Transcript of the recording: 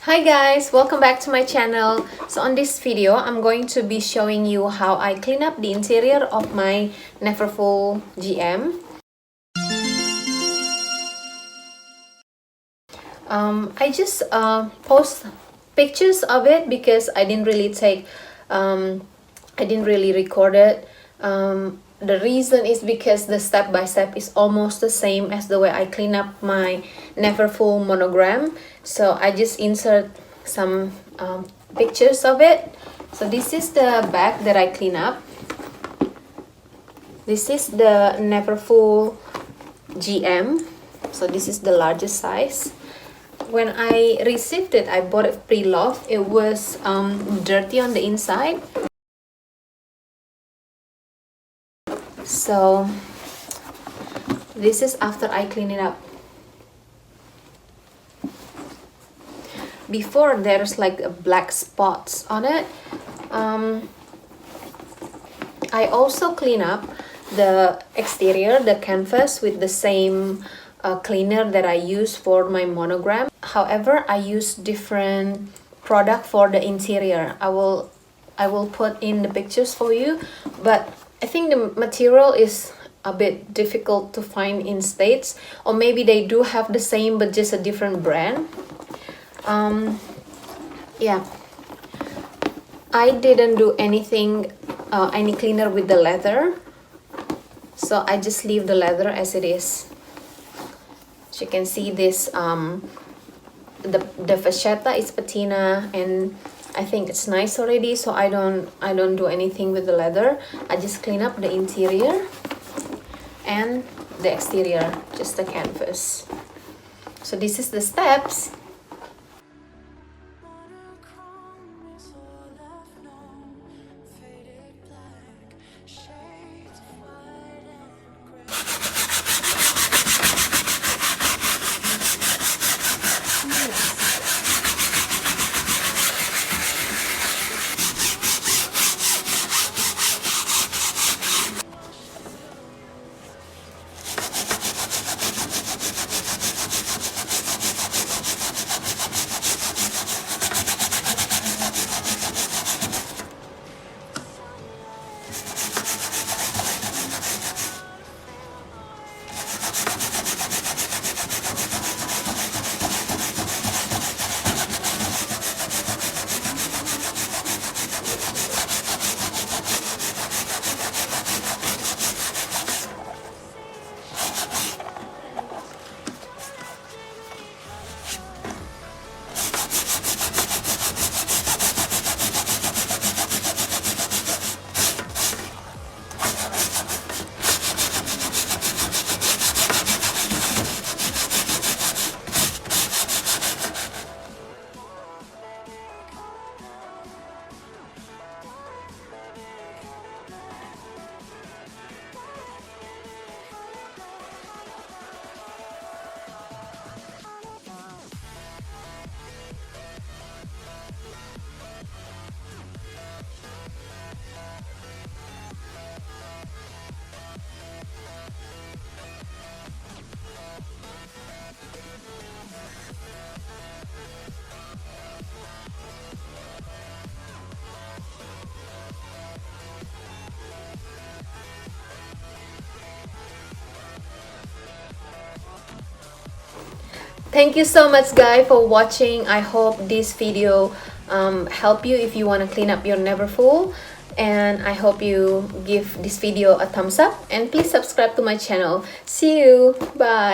Hi guys, welcome back to my channel. So on this video, I'm going to be showing you how I clean up the interior of my Neverfull GM. I just post pictures of it because I didn't really record it. The reason is because the step by step is almost the same as the way I clean up my Neverfull Monogram. So I just insert some pictures of it. So this is the bag that I clean up. This is the Neverfull GM. So this is the largest size. When I received it, I bought it pre-loved. It was dirty on the inside. So this is after I clean it up. Before, there's like black spots on it. I also clean up the exterior, the canvas, with the same cleaner that I use for my Monogram. However, I use different product for the interior. I will put in the pictures for you, but I think the material is a bit difficult to find in States, or maybe they do have the same but just a different brand. Yeah, I didn't do anything, any cleaner with the leather, so I just leave the leather as it is. As you can see, this the fascetta is patina, and I think it's nice already, so I don't do anything with the leather. I just clean up the interior and the exterior, just the canvas. So this is the steps. Thank you so much guys for watching. I hope this video help you if you want to clean up your Neverfull, and I hope you give this video a thumbs up, and please subscribe to my channel. See you. Bye.